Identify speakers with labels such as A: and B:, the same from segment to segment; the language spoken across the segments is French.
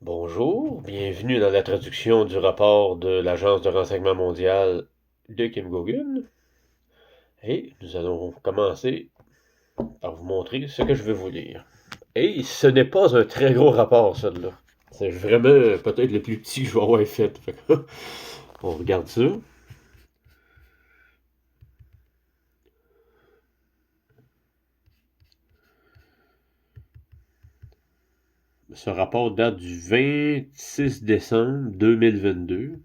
A: Bonjour, bienvenue dans la traduction du rapport de l'Agence de renseignement mondial de Kim Gogan. Et nous allons commencer par vous montrer ce que je vais vous lire. Et ce n'est pas un très gros rapport, celui-là. C'est vraiment peut-être le plus petit que je vais avoir fait. On regarde ça. Ce rapport date du 26 décembre 2022.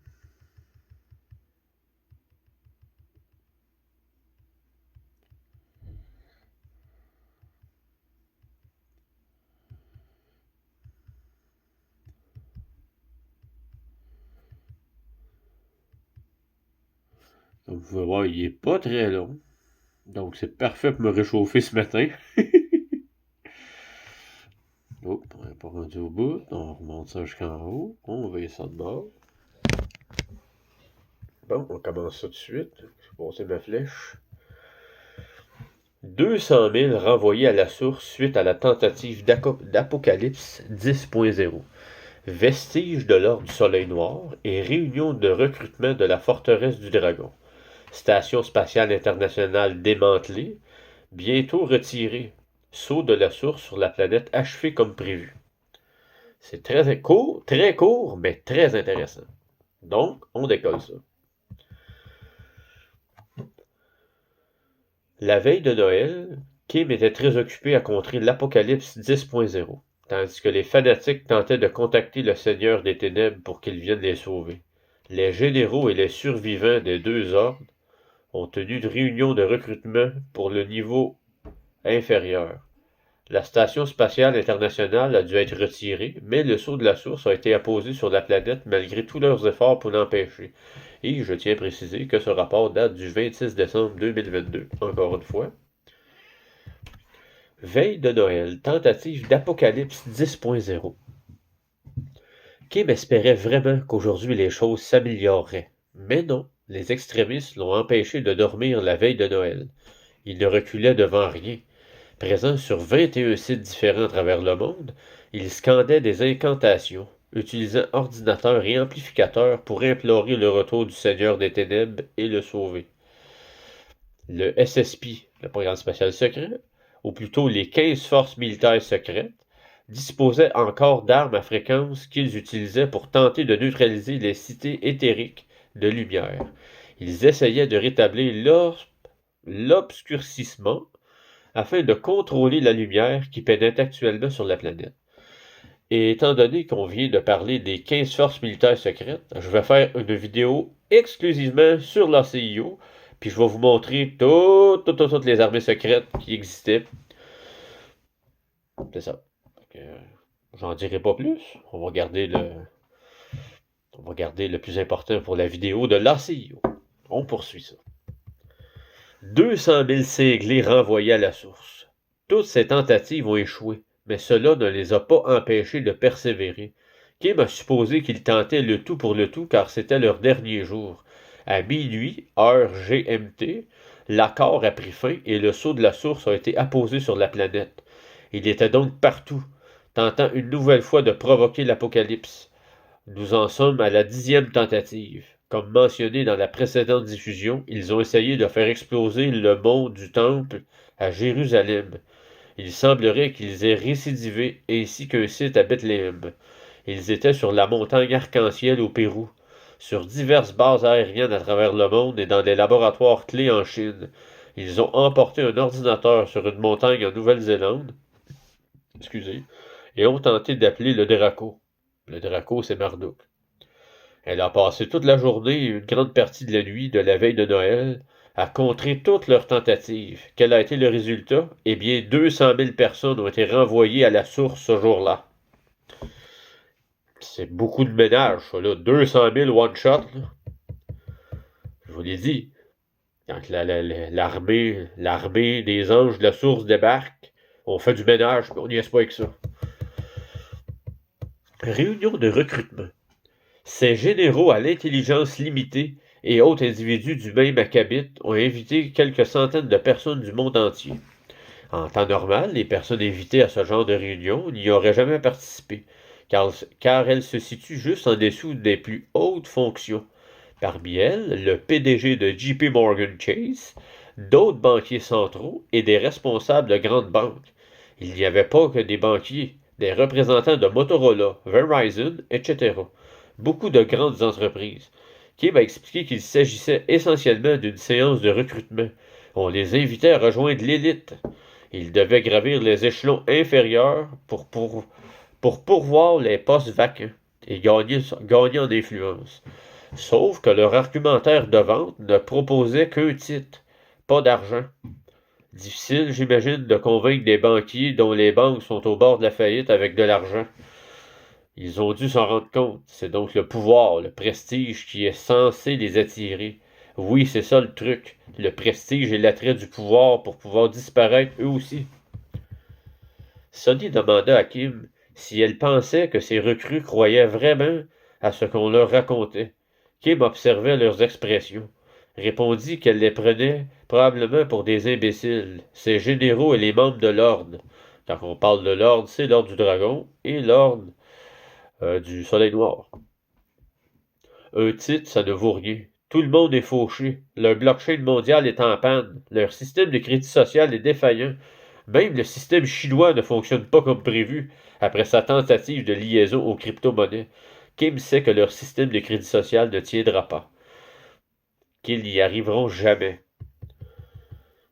A: Comme vous pouvez voir, il n'est pas très long. Donc c'est parfait pour me réchauffer ce matin. Oh, on n'est pas rendu au bout. On remonte ça jusqu'en haut. On va ça de bord. Bon, on commence ça tout de suite. Je vais passer ma flèche. 200 000 renvoyés à la source suite à la tentative d'Apocalypse 10.0. Vestiges de l'Ordre du Soleil Noir et réunion de recrutement de la forteresse du Dragon. Station spatiale internationale démantelée, bientôt retirée. Saut de la source sur la planète achevé comme prévu. C'est très court, mais très intéressant. Donc, on décolle ça. La veille de Noël, Kim était très occupé à contrer l'Apocalypse 10.0, tandis que les fanatiques tentaient de contacter le Seigneur des Ténèbres pour qu'il vienne les sauver. Les généraux et les survivants des deux ordres ont tenu une réunion de recrutement pour le niveau inférieur. La station spatiale internationale a dû être retirée, mais le sceau de la source a été apposé sur la planète malgré tous leurs efforts pour l'empêcher. Et je tiens à préciser que ce rapport date du 26 décembre 2022, encore une fois. Veille de Noël, tentative d'Apocalypse 10.0. Kim espérait vraiment qu'aujourd'hui les choses s'amélioreraient. Mais non, les extrémistes l'ont empêché de dormir la veille de Noël. Il ne reculait devant rien. Présent sur 21 sites différents à travers le monde, il scandait des incantations, utilisant ordinateurs et amplificateurs pour implorer le retour du Seigneur des Ténèbres et le sauver. Le SSP, le programme spatial secret, ou plutôt les 15 forces militaires secrètes, disposaient encore d'armes à fréquence qu'ils utilisaient pour tenter de neutraliser les cités éthériques de lumière. Ils essayaient de rétablir l'obscurcissement afin de contrôler la lumière qui pénètre actuellement sur la planète. Et étant donné qu'on vient de parler des 15 forces militaires secrètes, je vais faire une vidéo exclusivement sur la CIO, puis je vais vous montrer toutes les armées secrètes qui existaient. C'est ça. J'en dirai pas plus. On va garder le plus important pour la vidéo de la CIO. On poursuit ça. 200 000 cinglés renvoyés à la source. Toutes ces tentatives ont échoué, mais cela ne les a pas empêchés de persévérer. Kim a supposé qu'ils tentaient le tout pour le tout car c'était leur dernier jour. À minuit, heure GMT, l'accord a pris fin et le sceau de la source a été apposé sur la planète. Il était donc partout, tentant une nouvelle fois de provoquer l'apocalypse. Nous en sommes à la 10e tentative. Comme mentionné dans la précédente diffusion, ils ont essayé de faire exploser le mont du Temple à Jérusalem. Il semblerait qu'ils aient récidivé, ainsi qu'un site à Bethléem. Ils étaient sur la montagne Arc-en-Ciel au Pérou, sur diverses bases aériennes à travers le monde et dans des laboratoires clés en Chine. Ils ont emporté un ordinateur sur une montagne en Nouvelle-Zélande, et ont tenté d'appeler le Draco. Le Draco, c'est Marduk. Elle a passé toute la journée et une grande partie de la nuit de la veille de Noël à contrer toutes leurs tentatives. Quel a été le résultat? Eh bien, 200 000 personnes ont été renvoyées à la source ce jour-là. C'est beaucoup de ménage, ça, là. 200 000 one-shot, là. Je vous l'ai dit. Quand l'armée des anges de la source débarque, on fait du ménage, mais on n'y est pas avec ça. Réunion de recrutement. Ces généraux à l'intelligence limitée et autres individus du même acabit ont invité quelques centaines de personnes du monde entier. En temps normal, les personnes invitées à ce genre de réunion n'y auraient jamais participé. car elle se situe juste en dessous des plus hautes fonctions. Parmi elles, le PDG de JP Morgan Chase, d'autres banquiers centraux et des responsables de grandes banques. Il n'y avait pas que des banquiers, des représentants de Motorola, Verizon, etc. Beaucoup de grandes entreprises. Kim a expliqué qu'il s'agissait essentiellement d'une séance de recrutement. On les invitait à rejoindre l'élite. Ils devaient gravir les échelons inférieurs pour pourvoir les postes vacants et gagner en influence. Sauf que leur argumentaire de vente ne proposait qu'un titre, pas d'argent. Difficile, j'imagine, de convaincre des banquiers dont les banques sont au bord de la faillite avec de l'argent. Ils ont dû s'en rendre compte. C'est donc le pouvoir, le prestige qui est censé les attirer. Oui, c'est ça le truc. Le prestige et l'attrait du pouvoir pour pouvoir disparaître eux aussi. Sonny demanda à Kim si elle pensait que ces recrues croyaient vraiment à ce qu'on leur racontait. Kim observait leurs expressions, répondit qu'elle les prenait probablement pour des imbéciles, ces généraux et les membres de l'ordre. Quand on parle de l'ordre, c'est l'ordre du dragon et l'ordre du soleil noir. Un titre, ça ne vaut rien. Tout le monde est fauché. Leur blockchain mondial est en panne. Leur système de crédit social est défaillant. Même le système chinois ne fonctionne pas comme prévu après sa tentative de liaison aux crypto-monnaies. Kim sait que leur système de crédit social ne tiendra pas. Qu'ils n'y arriveront jamais.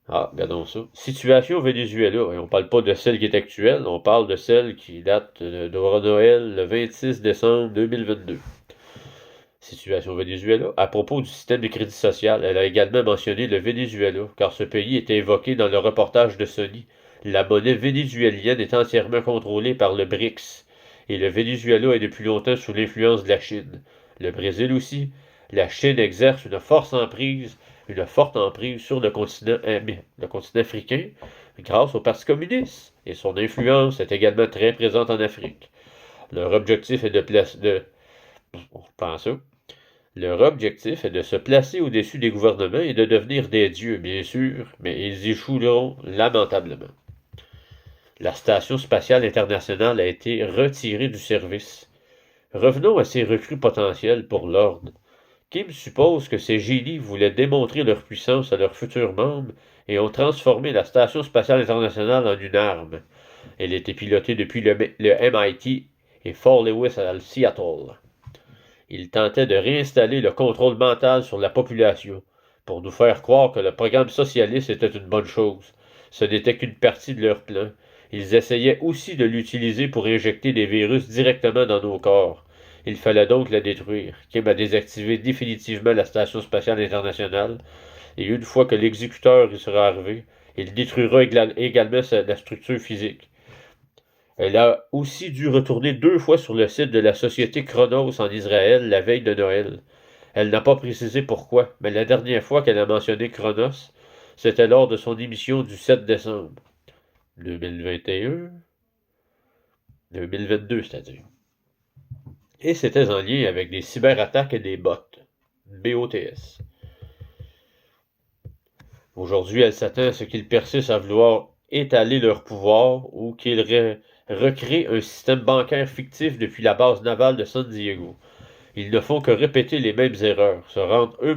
A: Ah, regardons ça. Situation au Venezuela. Et on ne parle pas de celle qui est actuelle, on parle de celle qui date de Noël le 26 décembre 2022. Situation au Venezuela. À propos du système de crédit social, elle a également mentionné le Venezuela, car ce pays était évoqué dans le reportage de Sony. La monnaie vénézuélienne est entièrement contrôlée par le BRICS, et le Venezuela est depuis longtemps sous l'influence de la Chine. Le Brésil aussi. La Chine exerce une forte emprise sur le continent africain grâce au Parti communiste, et son influence est également très présente en Afrique. Leur objectif est Leur objectif est de se placer au-dessus des gouvernements et de devenir des dieux, bien sûr, mais ils échoueront lamentablement. La Station spatiale internationale a été retirée du service. Revenons à ces recrues potentielles pour l'ordre. Kim suppose que ces génies voulaient démontrer leur puissance à leurs futurs membres et ont transformé la Station spatiale internationale en une arme. Elle était pilotée depuis le MIT et Fort Lewis à Seattle. Ils tentaient de réinstaller le contrôle mental sur la population pour nous faire croire que le programme socialiste était une bonne chose. Ce n'était qu'une partie de leur plan. Ils essayaient aussi de l'utiliser pour injecter des virus directement dans nos corps. Il fallait donc la détruire. Kim a désactivé définitivement la Station spatiale internationale, et une fois que l'exécuteur y sera arrivé, il détruira également la structure physique. Elle a aussi dû retourner 2 fois sur le site de la société Chronos en Israël la veille de Noël. Elle n'a pas précisé pourquoi, mais la dernière fois qu'elle a mentionné Chronos, c'était lors de son émission du 7 décembre 2021, 2022 c'est-à-dire. Et c'était en lien avec des cyberattaques et des bots, BOTS. Aujourd'hui, elle s'attend à ce qu'ils persistent à vouloir étaler leur pouvoir ou qu'ils recréent un système bancaire fictif depuis la base navale de San Diego. Ils ne font que répéter les mêmes erreurs, se rendre aux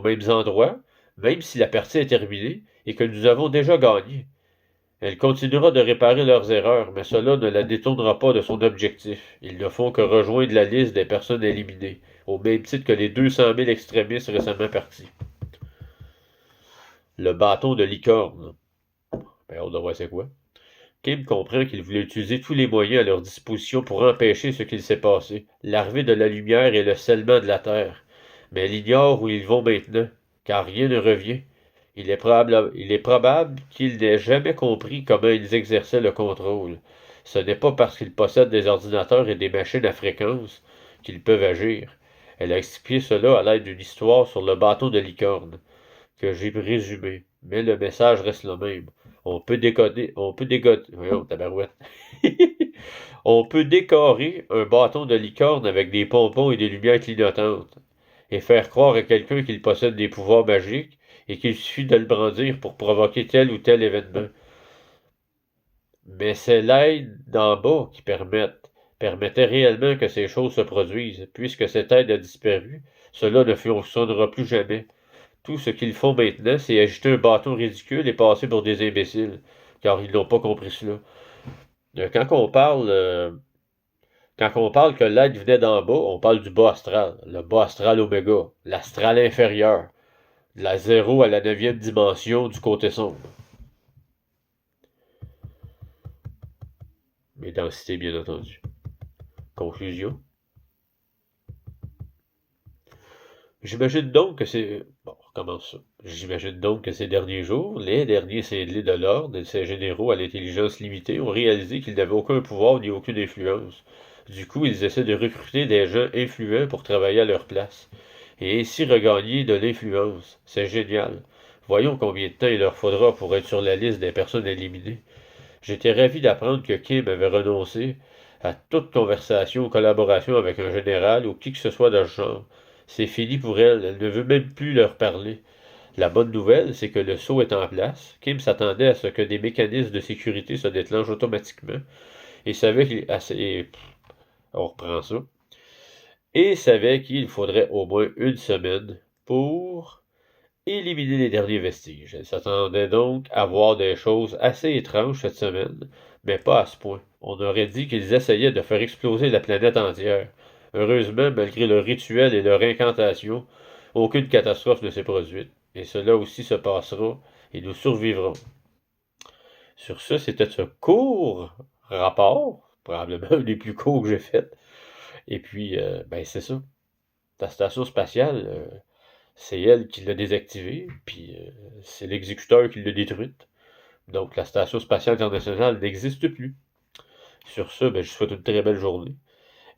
A: mêmes endroits, même si la partie est terminée et que nous avons déjà gagné. Elle continuera de réparer leurs erreurs, mais cela ne la détournera pas de son objectif. Ils ne font que rejoindre la liste des personnes éliminées, au même titre que les 200 000 extrémistes récemment partis. Le bâton de licorne. On va voir c'est quoi. Kim comprend qu'ils voulaient utiliser tous les moyens à leur disposition pour empêcher ce qu'il s'est passé, l'arrivée de la lumière et le scellement de la Terre. Mais elle ignore où ils vont maintenant, car rien ne revient. Il est probable qu'ils n'aient jamais compris comment ils exerçaient le contrôle. Ce n'est pas parce qu'ils possèdent des ordinateurs et des machines à fréquence qu'ils peuvent agir. Elle a expliqué cela à l'aide d'une histoire sur le bâton de licorne, que j'ai résumé, mais le message reste le même. On peut décorer un bâton de licorne avec des pompons et des lumières clignotantes, et faire croire à quelqu'un qu'il possède des pouvoirs magiques et qu'il suffit de le brandir pour provoquer tel ou tel événement. Mais c'est l'aide d'en bas qui permettait réellement que ces choses se produisent. Puisque cette aide a disparu, cela ne fonctionnera plus jamais. Tout ce qu'ils font maintenant, c'est agiter un bâton ridicule et passer pour des imbéciles, car ils n'ont pas compris cela. Quand on parle que l'aide venait d'en bas, on parle du bas astral, le bas astral oméga, l'astral inférieur, de la 0 à la 9e dimension du côté sombre. Mes densités, bien entendu. Conclusion. J'imagine donc que c'est... Bon, on recommence ça. J'imagine donc que ces derniers jours, les derniers cinglés de l'ordre et ces généraux à l'intelligence limitée ont réalisé qu'ils n'avaient aucun pouvoir ni aucune influence. Du coup, ils essaient de recruter des gens influents pour travailler à leur place, et ainsi regagner de l'influence. C'est génial. Voyons combien de temps il leur faudra pour être sur la liste des personnes éliminées. J'étais ravi d'apprendre que Kim avait renoncé à toute conversation ou collaboration avec un général ou qui que ce soit de ce genre. C'est fini pour elle, elle ne veut même plus leur parler. La bonne nouvelle, c'est que le saut est en place. Kim s'attendait à ce que des mécanismes de sécurité se déclenchent automatiquement et savait qu'il... On reprend ça. Et savait qu'il faudrait au moins une semaine pour éliminer les derniers vestiges. Elle s'attendait donc à voir des choses assez étranges cette semaine, mais pas à ce point. On aurait dit qu'ils essayaient de faire exploser la planète entière. Heureusement, malgré leur rituel et leur incantation, aucune catastrophe ne s'est produite. Et cela aussi se passera, et nous survivrons. Sur ce, c'était ce court rapport, probablement un des plus courts que j'ai fait. Et puis, ben c'est ça. La station spatiale, c'est elle qui l'a désactivée, puis c'est l'exécuteur qui l'a détruite. Donc, la Station spatiale internationale n'existe plus. Sur ce, ben, je vous souhaite une très belle journée.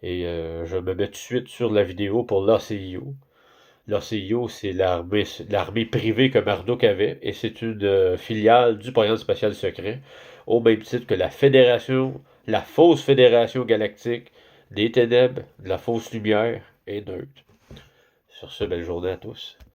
A: Et je me mets tout de suite sur la vidéo pour l'ACIO. L'ACIO, c'est l'armée privée que Marduk avait, et c'est une filiale du programme spatial secret, au même titre que la Fédération, la fausse Fédération galactique des ténèbres, de la fausse lumière et neutre. Sur ce, belle journée à tous.